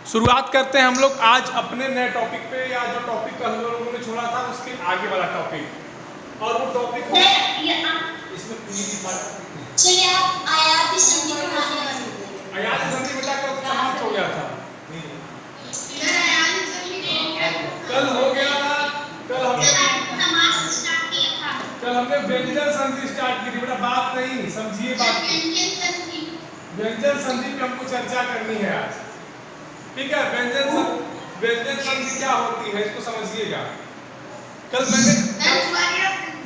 शुरुआत करते हैं हम लोग आज अपने नए टॉपिक पे, या जो टॉपिक हम लोगों ने छोड़ा था उसके आगे वाला टॉपिक। और वो टॉपिक इसमें चलिए आप आयाती संधि पढ़ाने वाले हैं। आयाती संधि बेटा कल समाप्त हो गया था, कल हो गया था। कल हमने व्यंजन संधि स्टार्ट की थी बेटा। बात नहीं समझिए, बात व्यंजन संधि पे हमको चर्चा करनी है आज, ठीक है। व्यंजन संधि क्या होती है इसको समझिएगा। कल मैंने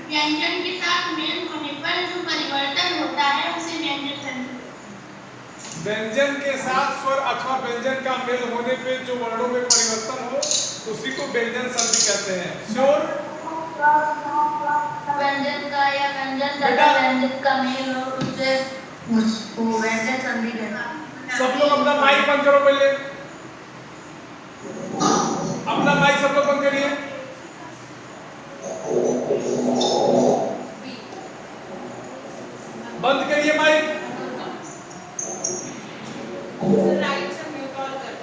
व्यंजन के साथ मेल होने पर जो परिवर्तन होता है उसे व्यंजन संधि। व्यंजन के साथ स्वर अथवा व्यंजन का मेल होने पे जो वर्णों में परिवर्तन हो उसी को व्यंजन संधि कहते हैं। श्योर? व्यंजन का या व्यंजन तथा व्यंजन का मेल हो उसे व्यंजन संधि कहते हैं। सब लोग अपना माइक बंद करो, पहले अपना माइक सब लोग बंद करिए। बंद करिए माइक। राइट से म्यूट ऑल कर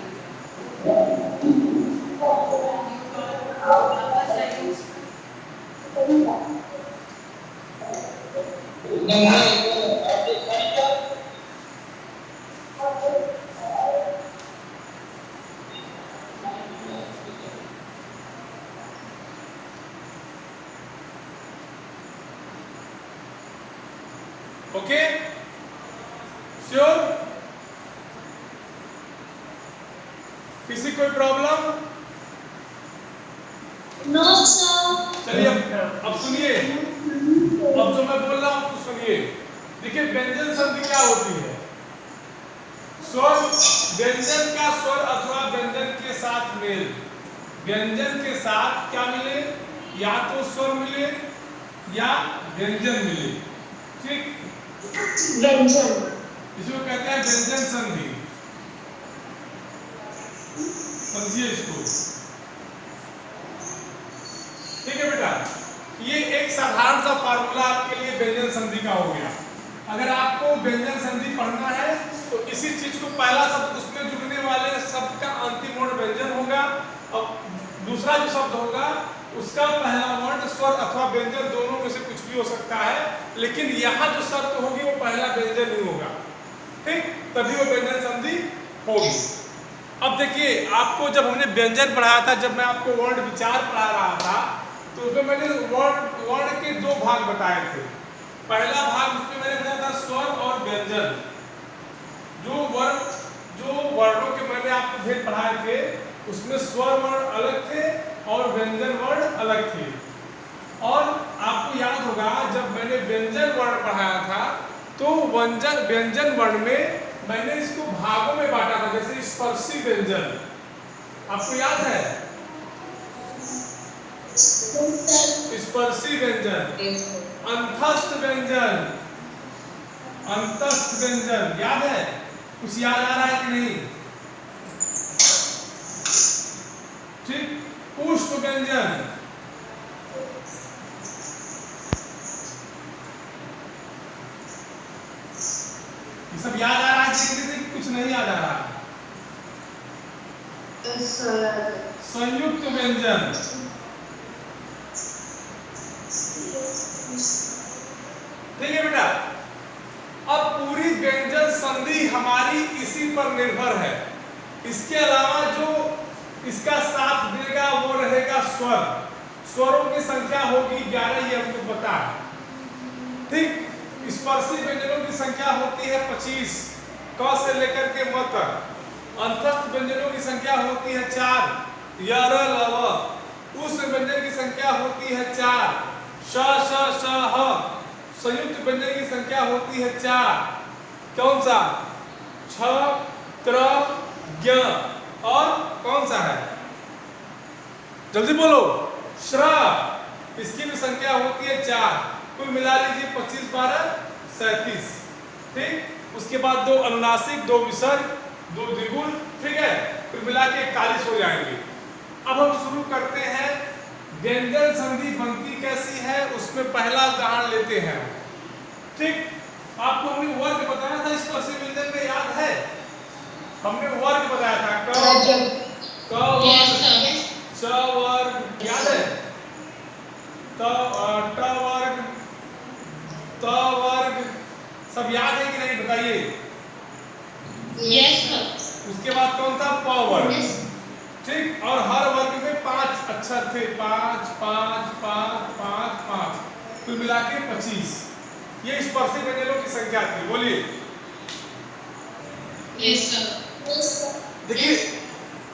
ओके, श्योर? किसी कोई प्रॉब्लम? No sir. चलिए अब सुनिए, अब जो मैं बोल रहा हूं उसको सुनिए। देखिए व्यंजन संधि क्या होती है। स्वर, व्यंजन का स्वर अथवा व्यंजन के साथ मेल। व्यंजन के साथ क्या मिले? या तो स्वर मिले या व्यंजन मिले, ठीक। व्यंजन इसको कहते हैं व्यंजन संधि। समझिए इसको, ठीक है बेटा। ये एक साधारण सा फार्मूला आपके लिए व्यंजन संधि का हो गया। अगर आपको व्यंजन संधि पढ़ना है तो इसी चीज को पहला शब्द, उसमें जुड़ने वाले शब्द का अंतिम वर्ण व्यंजन होगा और दूसरा जो शब्द होगा उसका पहला वर्ण स्वर अथवा व्यंजन, दोनों में से कुछ भी हो सकता है, लेकिन यहाँ जो शर्त होगी वो पहला व्यंजन ही होगा, ठीक। तभी वो व्यंजन संधि होगी। अब देखिए, आपको जब हमने व्यंजन पढ़ाया था, जब मैं आपको वर्ण विचार पढ़ा रहा था, तो उसमें मैंने वर्ण के दो भाग बताए थे। पहला भाग उसमें मैंने बताया था स्वर और व्यंजन। जो वर्णों के मैंने आपको भेद पढ़ाए थे उसमें स्वर वर्ण अलग थे और व्यंजन वर्ण अलग थे। और आपको याद होगा जब मैंने व्यंजन वर्ण पढ़ाया था तो व्यंजन वर्ण में मैंने इसको भागों में बांटा था, जैसे स्पर्शी व्यंजन, आपको याद है? स्पर्शी व्यंजन, अंतस्थ व्यंजन, अंतस्थ व्यंजन, याद है? कुछ याद आ रहा है कि नहीं? ठीक। पुष्प व्यंजन, ये सब याद आ रहा है कि कुछ नहीं याद आ रहा? संयुक्त व्यंजन, ठीक है बेटा। अब पूरी व्यंजन संधि हमारी इसी पर निर्भर है। इसके अलावा जो इसका साथ देगा वो रहेगा स्वर। स्वरों की संख्या होगी 11, ये हमको पता है, ठीक। स्पर्शी व्यंजनों की संख्या होती है 25, क से लेकर के म तक। अंतस्थ व्यंजनों की संख्या होती है 4, य र ल व। उस व्यंजन की संख्या होती है 4, श श श ह। संयुक्त व्यंजन की संख्या होती है 4, कौन सा? छ, त्र, ज्ञ। और कौन सा है? जल्दी बोलो। श्र, इसकी भी संख्या होती है 4। कुल मिला लीजिए 25, 12, 37, ठीक। उसके बाद 2 अनुनासिक, 2 विसर्ग, 2 द्विगुण, ठीक है। कुल मिला के 41 हो जाएंगे। अब हम शुरू करते हैं। व्यंजन संधि बनती कैसी है उसमें पहला उदाहरण लेते हैं, ठीक। आपको हमने वर्ग बताया था स्पर्शी व्यंजन में, याद है? हमने वर्ग बताया था, क वर्ग, च वर्ग, याद है, ट वर्ग, त वर्ग, सब याद है कि नहीं बताइए। उसके बाद कौन था, प वर्ग, ठीक। और हर वर्ग में 5 अक्षर थे, 5 5 5 5 5, कुल मिला के 25। ये स्पर्शी व्यंजनों की संख्या थी। बोलिए। देखिए,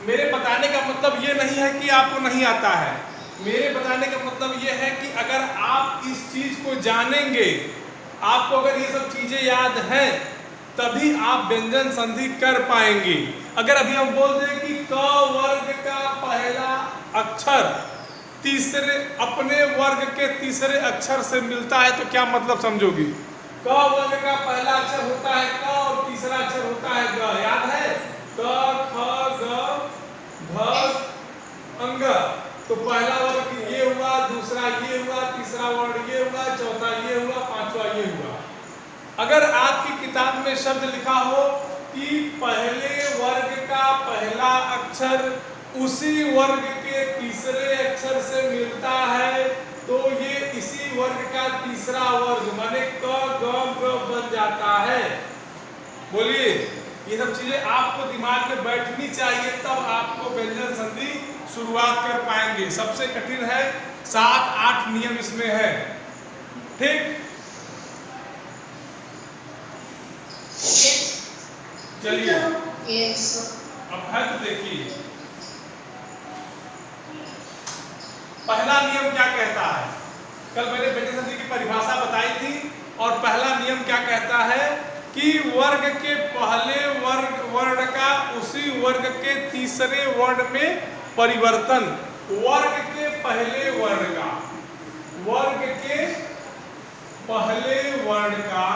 मेरे बताने का मतलब ये नहीं है कि आपको नहीं आता है, मेरे बताने का मतलब ये है कि अगर आप इस चीज को जानेंगे, आपको अगर ये सब चीजें याद हैं, तभी आप व्यंजन संधि कर पाएंगे। अगर अभी हम बोल दें कि क वर्ग का पहला अक्षर तीसरे अपने वर्ग के तीसरे अक्षर से मिलता है, तो क्या मतलब समझोगी। क वर्ग का पहला अक्षर होता है क और तीसरा अक्षर होता है ग, याद है, क ख ग भ अंग। तो पहला वर्ग ये हुआ, दूसरा ये हुआ, तीसरा वर्ग ये हुआ, चौथा ये हुआ, पांचवा ये हुआ। अगर आपकी किताब में शब्द लिखा हो कि पहले वर्ग का पहला अक्षर उसी वर्ग के तीसरे अक्षर से मिलता है, तो ये इसी वर्ग का तीसरा वर्ग माने क ग ग बन जाता है। बोलिए, ये सब चीजें आपको दिमाग में बैठनी चाहिए, तब आपको व्यंजन संधि शुरुआत कर पाएंगे। सबसे कठिन है, 7-8 नियम इसमें है, ठीक। चलिए अब है तो देखिए, पहला नियम क्या कहता है। कल मैंने व्यंजन संधि की परिभाषा बताई थी, और पहला नियम क्या कहता है कि वर्ग के पहले वर्ण का उसी वर्ग के तीसरे वर्ण में परिवर्तन। वर्ग के पहले वर्ण का, वर्ग के पहले वर्ण का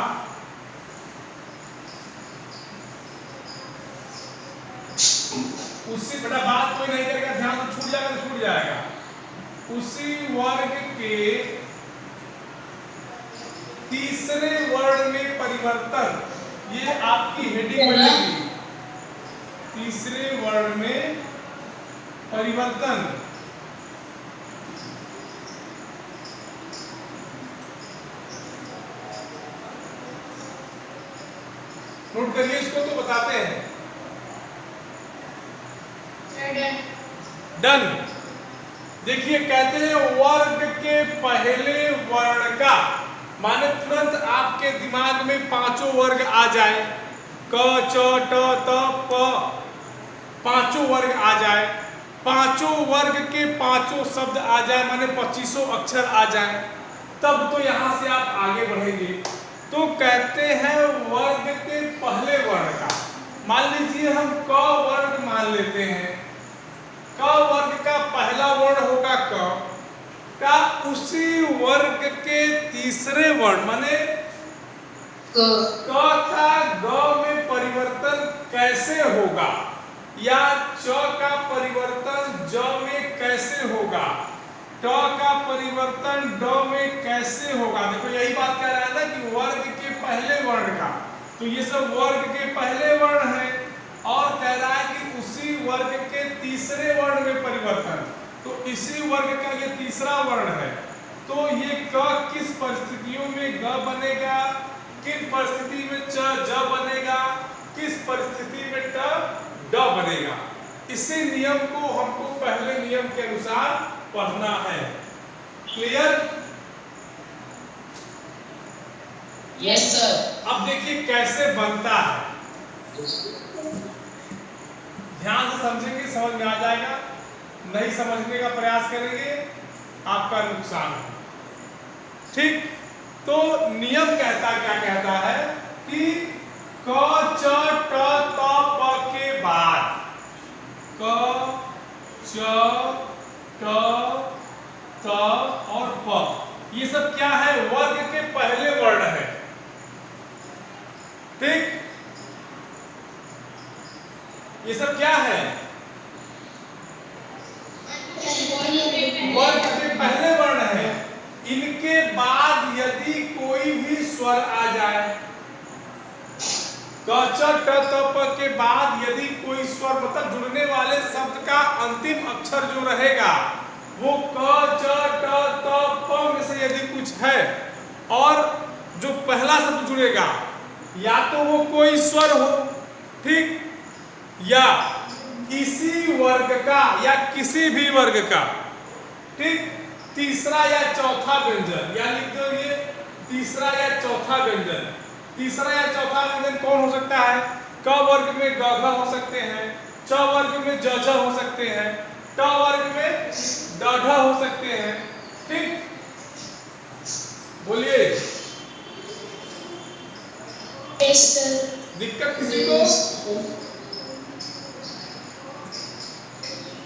उससे बड़ा बात कोई नहीं करेगा, ध्यान से छूट जाएगा तो छूट जाएगा। उसी वर्ग के तीसरे वर्ण में परिवर्तन, ये आपकी हेडिंग बनेगी, तीसरे वर्ण में परिवर्तन। नोट करिए इसको, तो बताते हैं। डन। देखिए, कहते हैं वर्ग के पहले वर्ण का, माने तुरंत आपके दिमाग में पांचों वर्ग आ जाए, क च ट त प, पांचों वर्ग आ जाए, पांचों वर्ग के पांचों शब्द आ जाए, माने 25 अक्षर आ जाए, तब तो यहां से आप आगे बढ़ेंगे। तो कहते हैं वर्ग के पहले वर्ण का, मान लीजिए हम क वर्ग मान लेते हैं, क वर्ग का पहला वर्ण होगा क का, उसी वर्ग के तीसरे वर्ण माने क का ग में परिवर्तन कैसे होगा, या च का परिवर्तन ज में कैसे होगा, ट का परिवर्तन ड में कैसे होगा। देखो, यही बात कह रहा है ना कि वर्ग के पहले वर्ण का, तो ये सब वर्ग के पहले वर्ण है, और कह रहा है कि उसी वर्ग के तीसरे वर्ण में परिवर्तन, तो इसी वर्ग का ये तीसरा वर्ण है, तो ये क किस परिस्थितियों में ग बनेगा, किन परिस्थिति में च ज बनेगा, किस परिस्थिति में ट ड बनेगा। इसी नियम को हमको पहले नियम के अनुसार पढ़ना है। क्लियर? Yes sir. अब देखिए कैसे बनता है, ध्यान से समझेंगे समझ में आ जाएगा, नहीं समझने का प्रयास करेंगे आपका नुकसान है, ठीक। तो नियम कहता क्या कहता है कि क च ट त प के बाद, क च ट त और प, ये सब क्या है, वर्ग के पहले वर्ण है, ठीक। ये सब क्या है, वर्ग के पहले वर्ण है। इनके बाद यदि कोई भी स्वर आ जाए, क च ट त प के बाद यदि कोई स्वर मतलब जुड़ने वाले शब्द का अंतिम अक्षर जो रहेगा वो क च ट त प में से यदि कुछ है और जो पहला शब्द जुड़ेगा या तो वो कोई स्वर हो, ठीक, या किसी वर्ग का या किसी भी वर्ग का, ठीक, तीसरा या चौथा व्यंजन, या लिख दो ये तीसरा या चौथा व्यंजन। तीसरा या चौथा व्यंजन कौन हो सकता है? क वर्ग में ग घ हो सकते हैं, च वर्ग में ज झ हो सकते हैं, ट वर्ग में ड ढ हो सकते हैं, ठीक। बोलिए दिक्कत किसी को?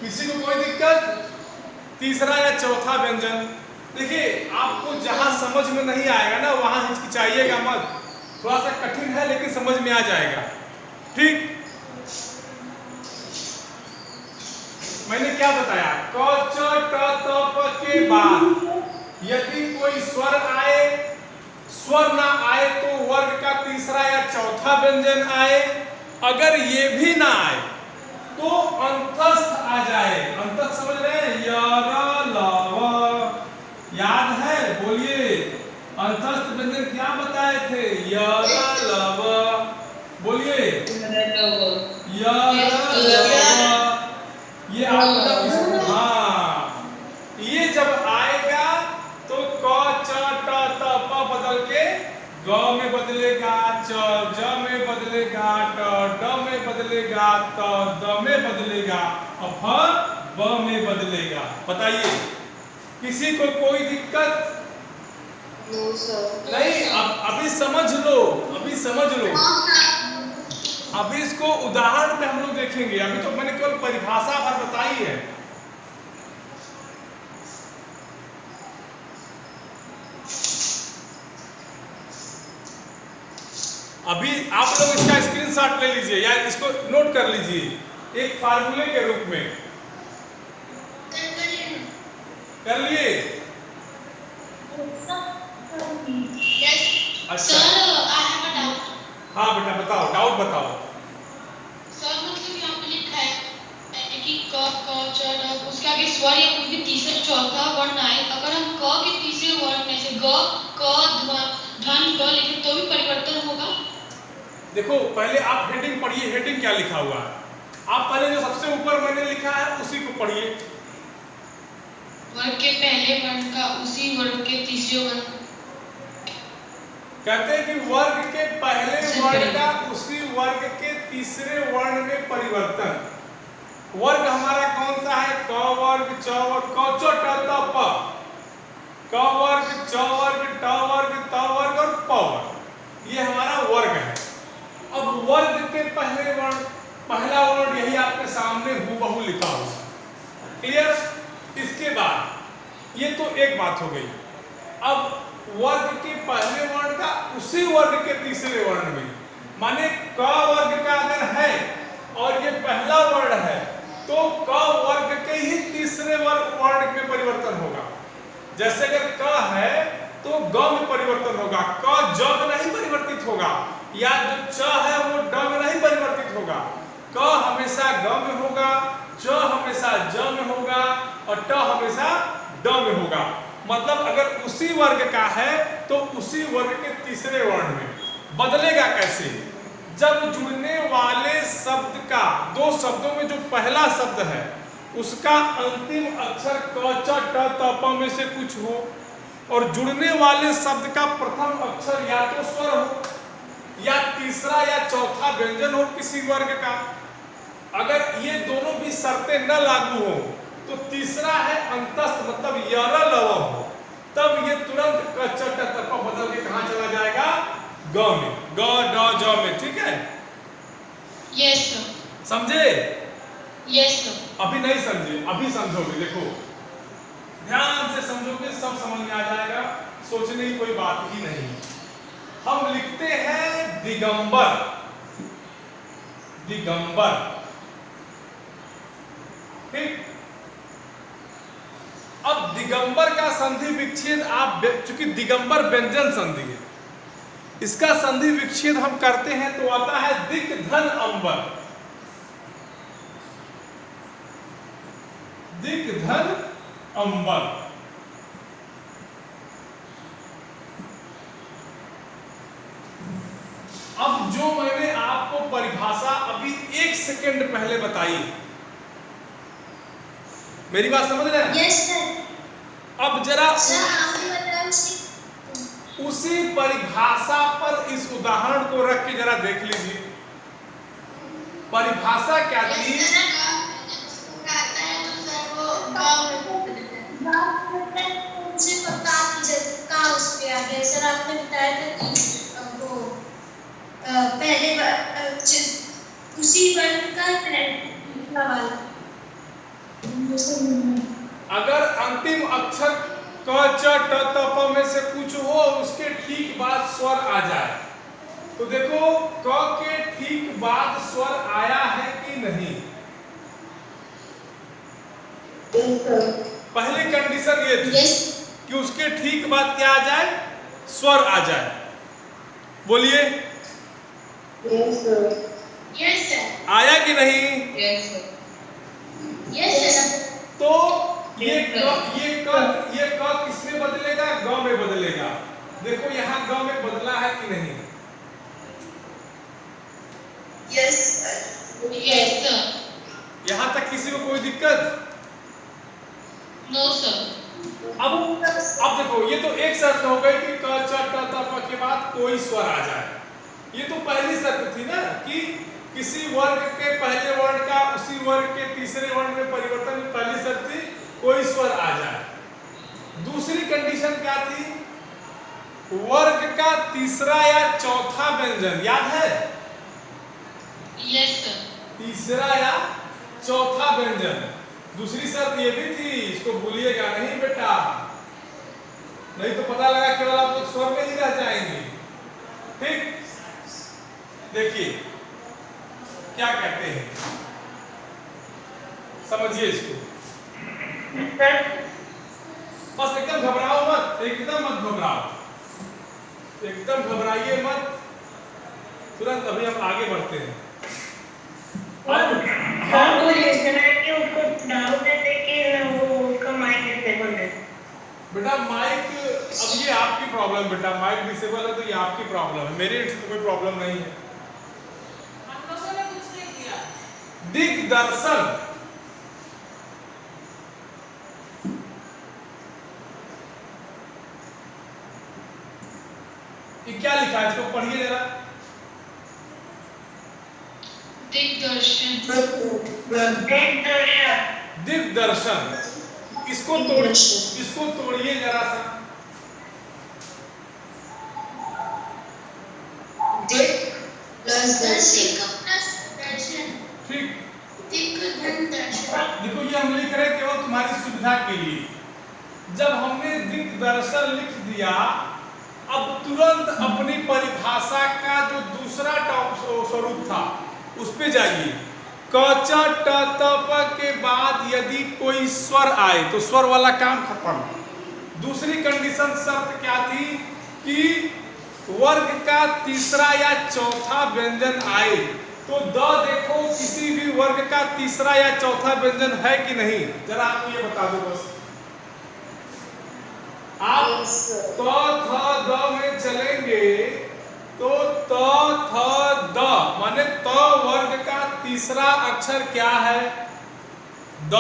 किसी को कोई दिक्कत? तीसरा या चौथा व्यंजन, देखिए आपको जहां समझ में नहीं आएगा ना वहां हिचकिचाइएगा मत, थोड़ा सा कठिन है लेकिन समझ में आ जाएगा, ठीक। मैंने क्या बताया? क च ट त प के बाद यदि कोई स्वर आए, स्वर ना आए तो वर्ग का तीसरा या चौथा व्यंजन आए, अगर ये भी ना आए तो अंतस्थ आ जाए। अंतस्थ समझ रहे हैं? य र ल व, याद है? बोलिए अंतस्थ व्यंजन क्या बताए थे? य र ल व, बोलिए य र ल व। ये आपका हाँ, ये जब आएगा तो क च ट त प बदल के ग में बदलेगा, च ज में बदलेगा, ट ड में बदलेगा, त द में बदलेगा और फ ब में बदलेगा। बताइए किसी को कोई दिक्कत? नहीं, अभी समझ लो, अभी समझ लो। अभी इसको उदाहरण पे हम लोग देखेंगे, अभी तो मैंने केवल परिभाषा भर बताई है। अभी आप लोग इसका स्क्रीनशॉट ले लीजिए या इसको नोट कर लीजिए एक फार्मूले के रूप में। कर लिए? अच्छा हाँ बेटा बताओ, डाउट बताओ। सर मतलब यहाँ पे लिखा है कि क ख च ड उसके आगे स्वर या कोई भी तीसरा चौथा वर्ण आए, अगर हम क के तीसरे वर्ण में से ग क धन ग लिखें तो भी परिवर्तन होगा? देखो पहले आप हेडिंग पढ़िए, हेडिंग क्या लिखा हुआ है। आप पहले जो सबसे ऊपर मैंने लिखा है उसी को पढ़िए। वर्ग के पहले वर्ण का उसी वर्ग के तीसरे वर्ण, कहते हैं कि वर्ग के पहले वर्ण का उसी वर्ग के तीसरे वर्ण में परिवर्तन। वर्ग हमारा कौन सा है? क वर्ग च वर्ग, क च ट त प, क वर्ग च वर्ग ट वर्ग त वर्ग और प वर्ग, ये हमारा वर्ग है। अब वर्ग के पहले वर्ण, पहला वर्ण यही आपके सामने हूबहू लिखा हुआ है। क्लियर? इसके बाद ये तो एक बात हो गई। अब वर्ग के पहले वर्ण का उसी वर्ग के तीसरे वर्ण में, माने क वर्ग का अगर है और ये पहला वर्ण है तो क वर्ग के ही तीसरे वर्ण में परिवर्तन होगा। जैसे अगर क है तो ग में परिवर्तन होगा, क ज में नहीं परिवर्तित होगा, या जो च है वो ड में नहीं परिवर्तित होगा। क हमेशा ग में होगा, च हमेशा ज में होगा और ट हमेशा ड में होगा। मतलब अगर उसी वर्ग का है तो उसी वर्ग के तीसरे वर्ण में बदलेगा। कैसे? जब जुड़ने वाले शब्द का, दो शब्दों में जो पहला शब्द है उसका अंतिम अक्षर क च ट त प में से कुछ हो और जुड़ने वाले शब्द का प्रथम अक्षर या तो स्वर हो या तीसरा या चौथा व्यंजन हो किसी वर्ग का, अगर ये दोनों भी शर्तें न लागू हो तो तीसरा है अंतस्थ, मतलब य र ल व हो, तब ये तुरंत क च ट त प बदल के कहां चला जाएगा? ग में, ग ड ज में। ठीक है? Yes sir. समझे? Yes sir. अभी नहीं समझे, अभी समझोगे। देखो ध्यान से समझोगे सब समझ में आ जाएगा, सोचने की कोई बात ही नहीं। हम लिखते हैं दिगंबर, दिगंबर, ठीक। अब दिगंबर का संधि विच्छेद आप, चूंकि दिगंबर व्यंजन संधि है, इसका संधि विच्छेद हम करते हैं तो आता है दिक धन अंबर। दिक धन अंबर। अब जो मैंने आपको परिभाषा अभी 1 सेकंड पहले बताई, मेरी बात समझ रहे हैं? Yes sir. अब जरा सर आपने बताया उसी परिभाषा पर इस उदाहरण को रख के जरा देख लीजिए। परिभाषा क्या थी? सर आपने बताया था कि वो पहले उसी वर्ण का वाला। अगर अंतिम अक्षर क च ट त प में से कुछ हो उसके ठीक बाद स्वर आ जाए, तो देखो क के ठीक बाद स्वर आया है कि नहीं? पहली कंडीशन ये थी कि उसके ठीक बाद क्या आ जाए? स्वर आ जाए। बोलिए यस सर। आया कि नहीं? Yes sir. Yes sir. तो ये क किसमें बदलेगा? ग में बदलेगा। देखो यहाँ ग में बदला है कि नहीं? Yes yes sir. यहाँ तक किसी को कोई दिक्कत? No sir. अब देखो ये तो एक शर्त हो गई कि क च ट त प के बाद कोई स्वर आ जाए। ये तो पहली शर्त थी ना कि किसी वर्ग के पहले वर्ण का उसी वर्ग के तीसरे वर्ण में परिवर्तन। पहली शर्त थी कोई स्वर आ जाए। दूसरी कंडीशन क्या थी? वर्ग का तीसरा या चौथा व्यंजन, याद है? Yes sir. तीसरा या चौथा व्यंजन। दूसरी शर्त ये भी थी, इसको भूलिएगा नहीं बेटा, नहीं तो पता लगा केवल आप लोग स्वर में ही रह जाएंगे। ठीक, देखिए क्या कहते हैं, समझिए इसको। बस एकदम घबराओ मत, एकदम मत घबराओ, एकदम घबराइए मत तुरंत। अभी हम आगे बढ़ते हैं। बेटा माइक, अब ये आपकी प्रॉब्लम बेटा, माइक डिसेबल है तो ये आपकी प्रॉब्लम है, मेरे एंड से तो कोई प्रॉब्लम नहीं है। हम लोगों ने कुछ नहीं किया। दिग्दर्शन, ये क्या लिखा है? इसको पढ़िए जरा। दिग्दर्शन। दिग्दर्शन, इसको तोड़िए जरा सा। ठीक, देखो ये हम लिख रहे हैं केवल तुम्हारी सुविधा के लिए। जब हमने दिग्दर्शन लिख दिया, अब तुरंत अपनी परिभाषा का जो दूसरा स्वरूप था उस पे जाइए। क च ट त प के बाद यदि कोई स्वर आए तो स्वर वाला काम खत्म। दूसरी कंडीशन शर्त क्या थी कि वर्ग का तीसरा या चौथा व्यंजन आए, तो द देखो किसी भी वर्ग का तीसरा या चौथा व्यंजन है कि नहीं, जरा आपको ये बता दो बस। आप त थ द में चलेंगे तो त थ द माने त वर्ग का तीसरा अक्षर क्या है? द।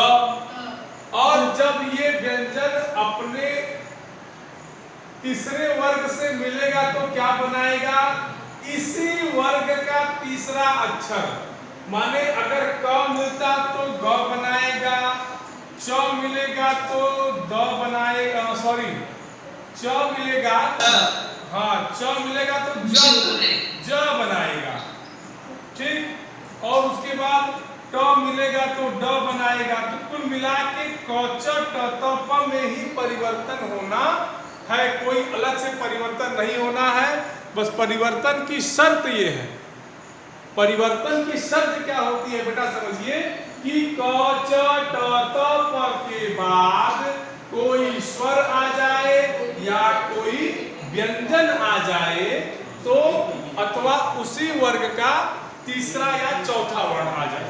और जब ये व्यंजन अपने तीसरे वर्ग से मिलेगा तो क्या बनाएगा? इसी वर्ग का तीसरा अक्षर। माने अगर क मिलता तो ग बनाएगा, च मिलेगा तो द बनाएगा, सॉरी च मिलेगा, हाँ च मिलेगा तो ज बनाएगा। ठीक, और उसके बाद ट मिलेगा तो ड बनाएगा। तो कुल मिला के क च ट त प में ही परिवर्तन होना है, कोई अलग से परिवर्तन नहीं होना है। बस परिवर्तन की शर्त ये है। परिवर्तन की शर्त क्या होती है बेटा, समझिए कि क च ट त प के बाद कोई स्वर आ जाए या कोई व्यंजन आ जाए तो उसी वर्ग का तीसरा या चौथा वर्ण आ जाए।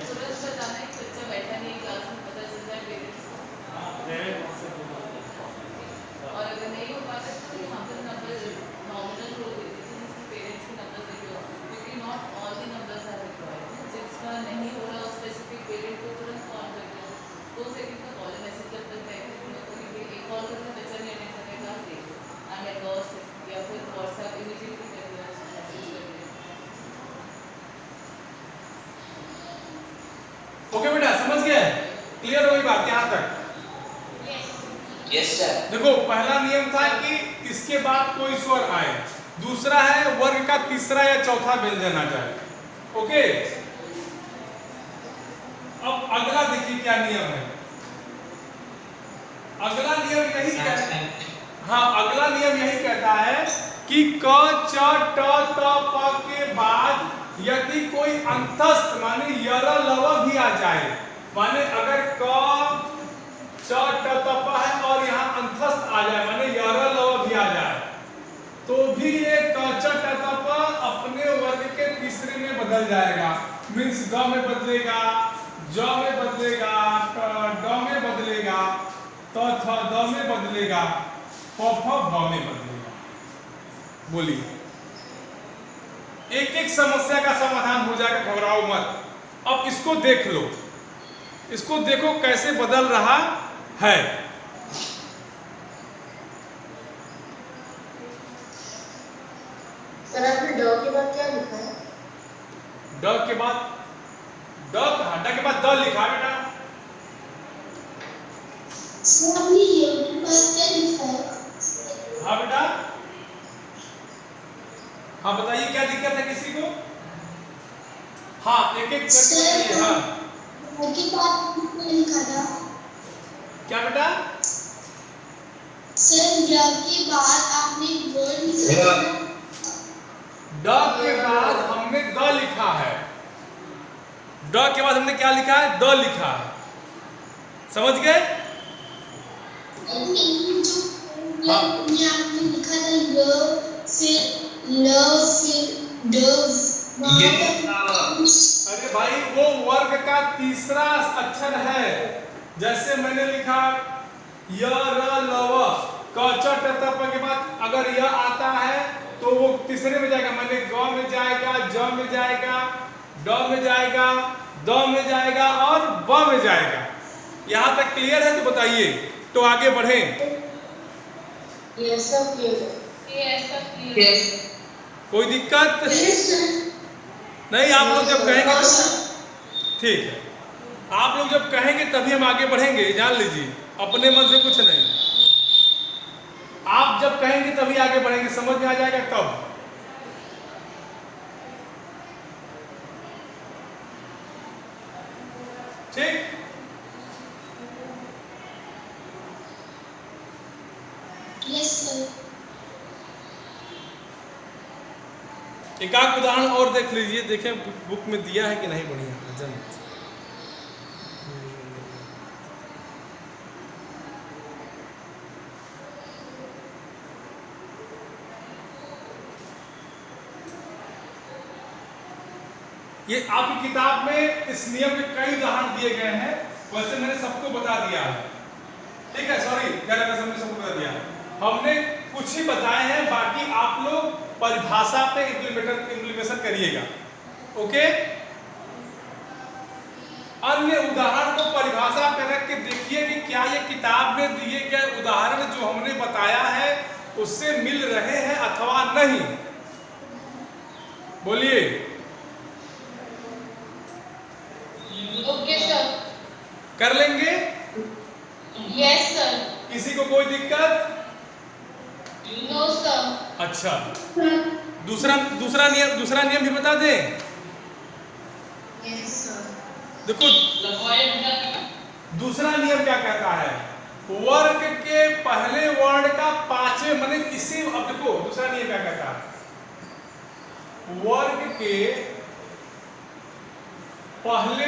तुरंत बताना एक बच्चा बैठा नहीं क्लास में, पता चल जाए पेरेंट्स को। और अगर नहीं हो पाता तो यहाँ पर नंबर नॉमिनल हो देते थे, जिसमें पेरेंट्स के नंबर देखे हो, क्योंकि not all the numbers are required. जिसका नहीं हो रहा स्पेसिफिक पेरेंट को तुरंत कॉल करके 2 सेकंड का कॉल मैसेज जब तक बैठे एक कॉल करके बच्चा नहीं अटेंड करेगा, देखो आई एम लॉस्ट, या फिर व्हाट्सएप इमीडिएटली कर दिया, मैसेज कर दिया। ओके बेटा, समझ गए? क्लियर हो गई बात यहाँ तक? Yes sir. देखो, पहला नियम था कि इसके बाद कोई स्वर आए, दूसरा है वर्ग का तीसरा या चौथा व्यंजन आ जाए। ओके, अब अगला देखिए क्या नियम है। अगला नियम यही कहता है, हाँ, अगला नियम यही कहता है कि क च ट त प के बाद यदि कोई अंतस्थ माने य र ल व भी आ जाए, माने अगर क च ट त प है और यहाँ अंतस्थ आ जाए माने य र ल व भी आ जाए, तो भी ये क च ट त प अपने वर्ग के तीसरे में बदल जाएगा। मीन्स ग में बदलेगा, ज में बदलेगा, ड में बदलेगा, त थ द में बदलेगा, प फ ब में बदलेगा। बोलिए, एक एक समस्या का समाधान हो जाएगा, घबराओ मत। अब इसको देख लो, इसको देखो कैसे बदल रहा है। सर आपने ड के बाद क्या लिखा है? ड के बाद ड कहाँ? ड के बाद द लिखा है बेटा। सर आपने ये के बाद क्या लिखा है? हाँ बेटा, हाँ बताइए क्या दिक्कत है किसी को? हाँ, एक एक करके बताइए। हाँ, के बाद क्या लिखा था? क्या बेटा? सर ड के बाद आपने वर्ड लिखा था। ड के बाद हमने द लिखा है। ड के बाद हमने क्या लिखा है? द लिखा है। समझ गए? हाँ। आपने लिखा था य फिर ल फिर ड। अरे भाई, वो वर्ग का तीसरा अक्षर है। जैसे मैंने लिखा य र ल व, क च ट त प के बाद अगर य आता है तो वो तीसरे में जाएगा, मैंने ग में जाएगा, ज में जाएगा, ड में जाएगा, द में जाएगा और ब में जाएगा। यहाँ तक क्लियर है तो बताइए, तो आगे बढ़ें। ये सब क्लियर। कोई दिक्कत नहीं? आप लोग जब कहेंगे तो ठीक है, आप लोग जब कहेंगे तभी हम आगे बढ़ेंगे, जान लीजिए, अपने मन से कुछ नहीं। आप जब कहेंगे तभी आगे बढ़ेंगे, समझ में आ जाएगा तब। ठीक, यस सर। एक आध उदाहरण और देख लीजिए, देखें बुक में दिया है कि नहीं। बढ़िया जन ये आपकी किताब में इस नियम के कई उदाहरण दिए गए हैं। वैसे मैंने सबको बता दिया है, ठीक है, सॉरी हमने सबको बता दिया। हमने कुछ ही बताए हैं, बाकी आप लोग परिभाषा पे इम्प्लीमेशन करिएगा। ओके, अन्य उदाहरण को परिभाषा पे रख के देखिए कि क्या ये किताब में दिए गए उदाहरण जो हमने बताया है उससे मिल रहे हैं अथवा नहीं। बोलिए। Okay sir. कर लेंगे? Yes sir. किसी को कोई दिक्कत? No sir. अच्छा, दूसरा नियम भी बता दें। Yes sir. देखो, दूसरा नियम क्या कहता है? वर्ग के पहले वर्ण का पांचवें माने इसी, अब देखो दूसरा नियम क्या कहता है? वर्ग के पहले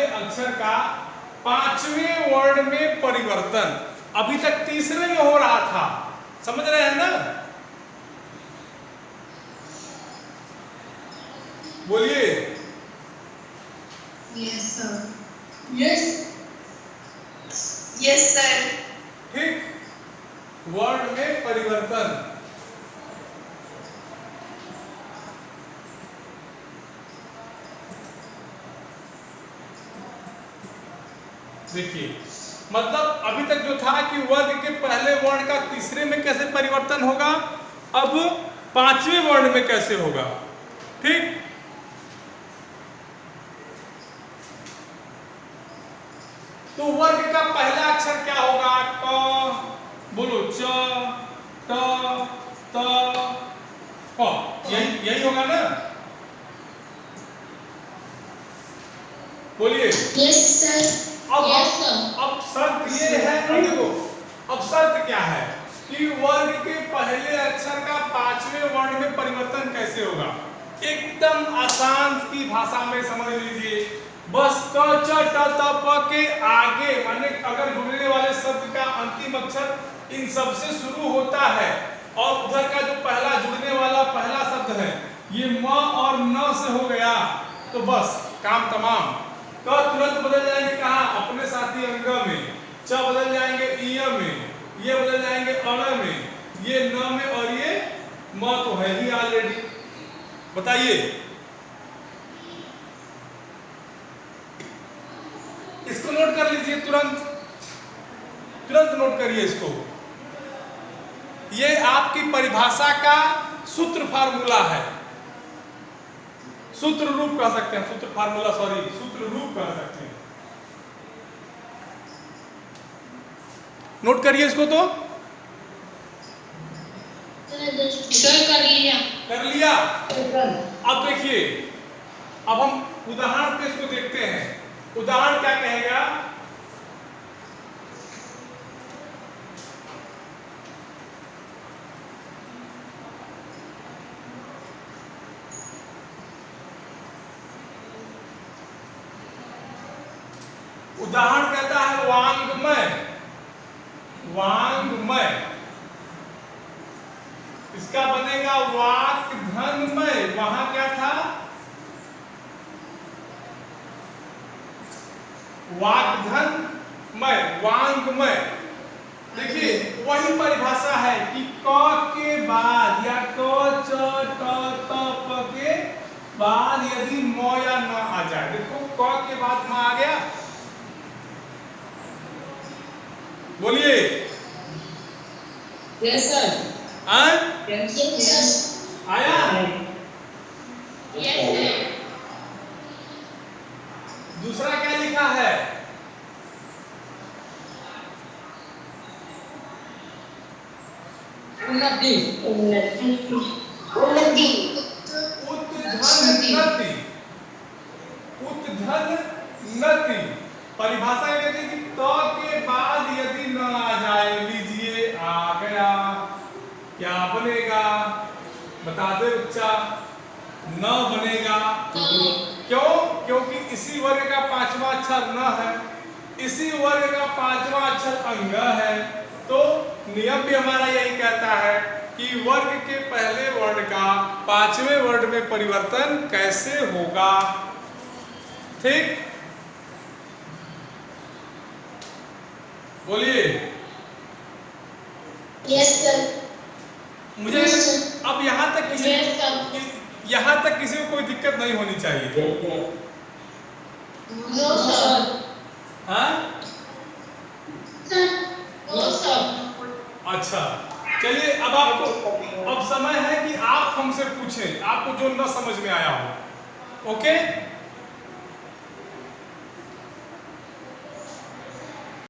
अक्षर का 5वें वर्ण में परिवर्तन। अभी तक तीसरे में हो रहा था, समझ रहे हैं ना? बोलिए। Yes sir. Yes yes sir. ठीक, वर्ण में परिवर्तन। देखिए, मतलब अभी तक जो था कि वर्ग के पहले वर्ण का तीसरे में कैसे परिवर्तन होगा, अब 5वें वर्ण में कैसे होगा। ठीक, तो वर्ग का पहला अक्षर क्या होगा? क, बोलो, च, ट, त, प, यही होगा ना? बोलिए। Yes sir. अब शर्त ये है, देखो अब शर्त क्या है कि वर्ग के पहले अक्षर का 5वें वर्ण में परिवर्तन कैसे होगा। एकदम आसान की भाषा में समझ लीजिए, बस क, च, ट, त, प के आगे माने अगर जुड़ने वाले शब्द का अंतिम अक्षर इन सब से शुरू होता है और उधर का जो पहला जुड़ने वाला पहला शब्द है ये म और न से हो गया तो बस काम तमाम। क तुरंत बदल जाएंगे कहाँ? अपने साथी अंग में। च बदल जाएंगे इय में, ये बदल जाएंगे अण में, ये न में, और ये म तो है ही ऑलरेडी। बताइए, इसको नोट कर लीजिए, तुरंत नोट करिए इसको। ये आपकी परिभाषा का सूत्र फार्मूला है, सूत्र रूप कह सकते हैं, सूत्र फार्मूला सॉरी सूत्र रूप कह सकते हैं। नोट करिए इसको। तो सर कर लिया। कर लिया। अब देखिए, अब हम उदाहरण पे इसको देखते हैं। उदाहरण क्या कहेगा? उदाहरण कहता है वांग्मय। वांग्मय इसका बनेगा वाक धनमय। वहां क्या था? वाग्धनमय, वांग्मय। देखिए वही परिभाषा है कि क के बाद या क, च, ट, त, प के बाद यदि म या न आ जाए। देखो क के बाद म आ गया, बोलिए। Yes sir. आया? Yes sir. दूसरा क्या लिखा है? उन्नति। उत्धनति। उत्धनति परिभाषा ये कहती है कि त के बाद यदि न आ जाए, लीजिए आ गया, क्या बनेगा? बता दे बच्चा। न बनेगा। क्यों? क्योंकि इसी वर्ग का 5वां अक्षर न है, इसी वर्ग का 5वां अक्षर अंग है। तो नियम भी हमारा यही कहता है कि वर्ग के पहले वर्ण का 5वें वर्ण में परिवर्तन कैसे होगा। ठीक, बोलिए। Yes sir. मुझे अब यहाँ तक किसी को कोई दिक्कत नहीं होनी चाहिए। No sir. हाँ? No sir. अच्छा, चलिए अब समय है कि आप हमसे पूछें, आपको जो न समझ में आया हो। ओके?